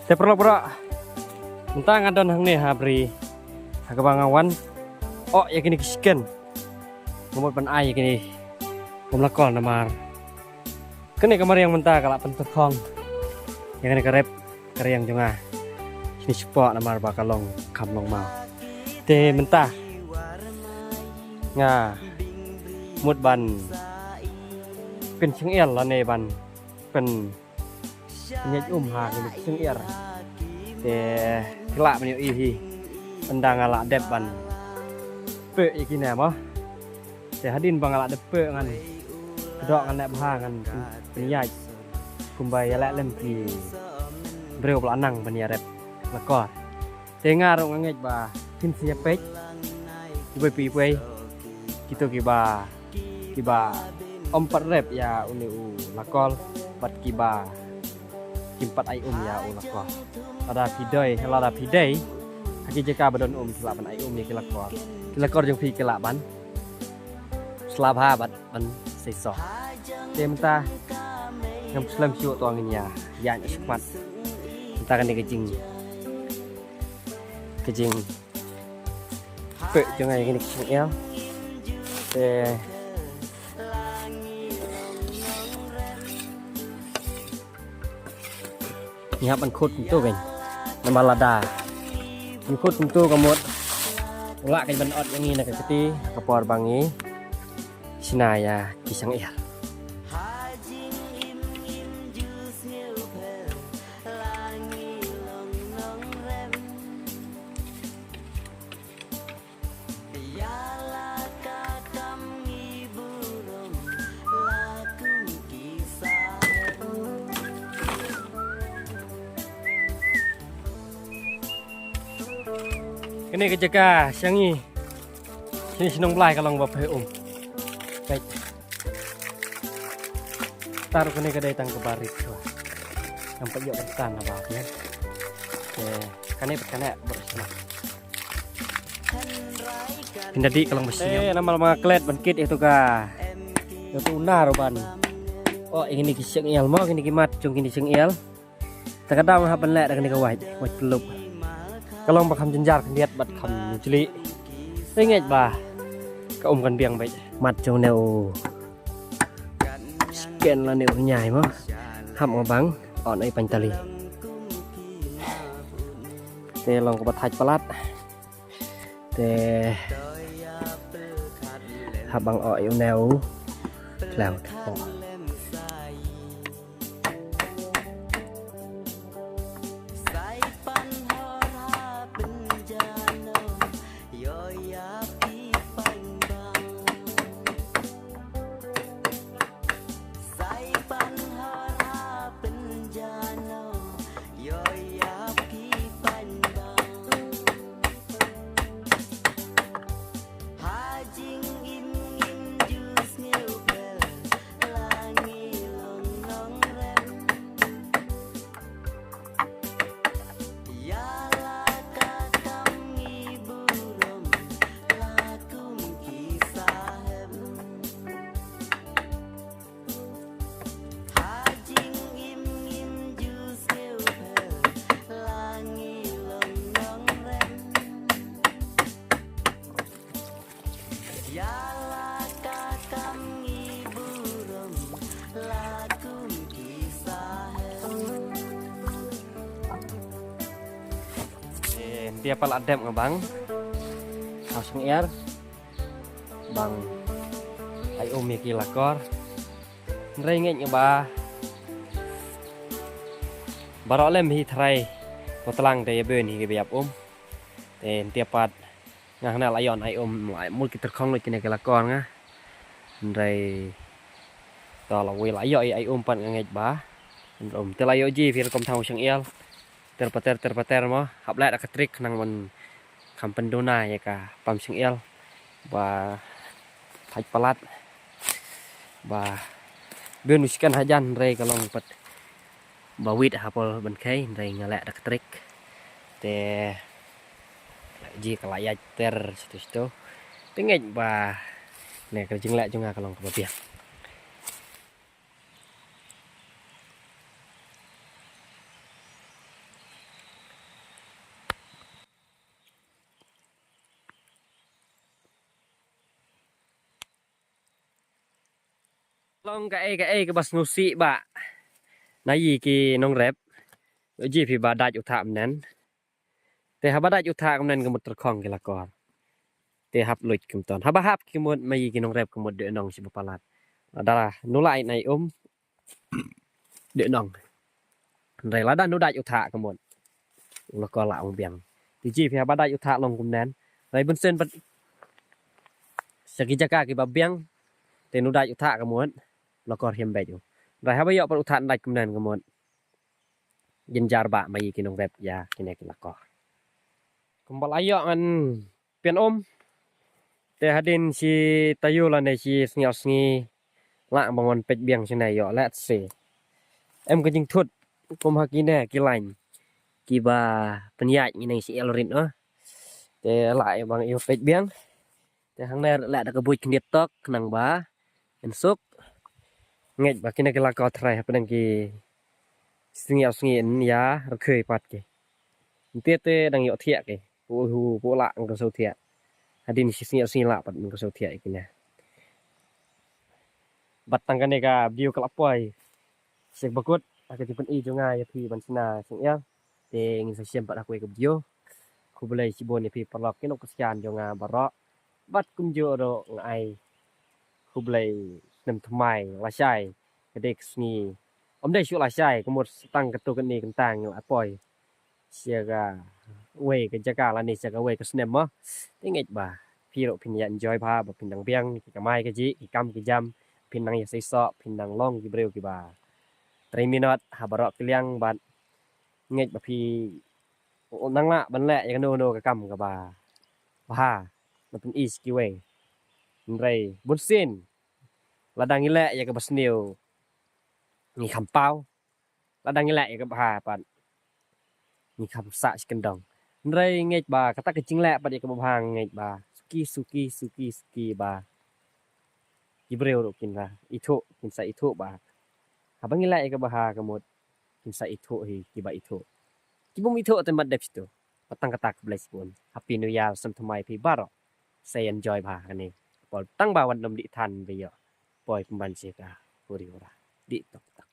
Te perlu bro. Entah ngadon hang nih habri. Hagabangawan. Oh ya kini kisken. Ngomot pan ai kini. Ngomlakol namar. Kene kamar yang mentah kalak pentekong. Yang kene karep karyang jonga. Sini sepok namar bakalong kamlong mau. Te mentah. Nga. Mut ban. Pen cengel lah ne ban. Pen nyet hang ini cengel. Te kelak menyu ihi. Pendang alak dep ban. Pe iki ne mo. Te hadin bang alak depe ngan. Kedok ngan nek bahangan penyaj. Kumbai alak lempi. Breu pelanang penyarep lekor. Te ngarung ngej ba tin siapek. Ibai pi gitu kiba ompat rep ya uni lakol bat kiba kimpat ai ya lakol ada pidoi ada pidai haki jeka badon selapan ai ya kilakor jeng pi kilaban selabha bat ban seiso temta ngam slam siu tuangin ya sekuat kita kan kejing pe jangan yang ini kecil ya nháp ăn khốt tu keng nama lada ăn khốt tu kamut lak keng ban ot yang ini nak keti kapor bangi sinaya kisang ir ini kejaga siangi sini sinong belai kalau nggak pakai baik taruh kene kedai tang kebarik tuh nampak yuk bertan apa ya kane berkane bersama pindah di kalau mesti nama klet bangkit itu kah itu unar ban oh ini kiseng il mau ini kimat cung ini kiseng il terkadang hapan lek dengan kawat wajib pelup kalau bakam jenjar lihat bat kam jeli inget bah kan biang baik mat jong neo scan là neo nhảy mà hầm ở băng on ai pantali te long ko bathaj palat te habang o yêu neo cloud dia pal adem bang langsung air bang ai umi kilakor nrengeng ba barolem hi thrai potlang de ben hi biap ten tiapat ngah na layon ai lại mul kita khong le kine kilakor nga nrei to la wi layo ai pan ngej ba te layo ji vir kom thau sang el terpater mo hablai ada ketrik nang mon kampen dona ya ka pam sing el ba thaj palat ba ben uskan hajan rei kalong pat ba wit hapol ban kai rei ngala ada ketrik te ji kalaya ter situ tingej ba ne kerjing lek junga kalong ke biak Long cái bas ngusi ba nãy ki nong rep ji phi ba daj utham nan te ha ba daj utham nan ga mutter khong ki la kor te hap luit kum ton ha ba hap ki mut mai ki nong rep kum de nong si palat dara nulai nai de nong rai la dan nu daj utha kum mut la kor la ong biang ti ji phi ha ba daj utha long kum nan rai bun sen pat saki jaka ki ba biang te nu daj utha kum mut la kor hem be ju rai ha ba yo pat utha daj kum nan kum mut yin jar ba mai ki nong rep ya ki ne ki la kor kumbal ayo an pian te hadin si tayu la ne si sngiao sngi la bangon pech biang si này yo let se em ko jing thut kum ha ki ne ki lain ki ba penyai ni nang si elrin te lại bang yêu pech biang te hang ne la da ka bui kniet tok nang ba en suk ngai ba ki ne ki la ko trai ha pedang ki sngiao sngi en ya ro khơi pat ki te te dang yo thia ki pu la ang ko so thia hadin si sngiao la pat ang ko so thia ki ne batang kan ka view kelapoi sek bakut aku tipen i jonga ya pi bansina sing ya te ngin sa siam pat aku ke video ku boleh si bon pi perlok kin kesian jonga barok bat kum jo ro ngai ku boleh nem thmai la chai kedek sni om dai chu la chai ku mot tang ka tu kan ni kan tang yo apoi sia ga we ke jaga la ni sia ga we ke snem mo te ngai ba pi ro pin ya enjoy ba ba pin dang biang ki mai ke ji ki kam ki jam pinang ya seiso pinang long ki breu ki ba 3 minut ha barok kliang bat ngej ba phi nang la ban le ya no ka kam ka ba haมันเป็น east ki we nrei bun sin ladang ile ya ka basneu ni kham pau ladang ile ya ka ba pat ni kham sa skendong nrei ngej ba ka ta ka jing le pat ya ka ba hang ngej ba suki ba ki breu ro kin ra itho kin sa itho ba habang ila ka baha kamot kin sa itho hi ki ba itho ki bum itho te mad depsto patang katak bless pun happy new year sam thamai phi baro say enjoy ba kani pol tang ba wan dom di than be yo poi pemban se ka puri ora di tok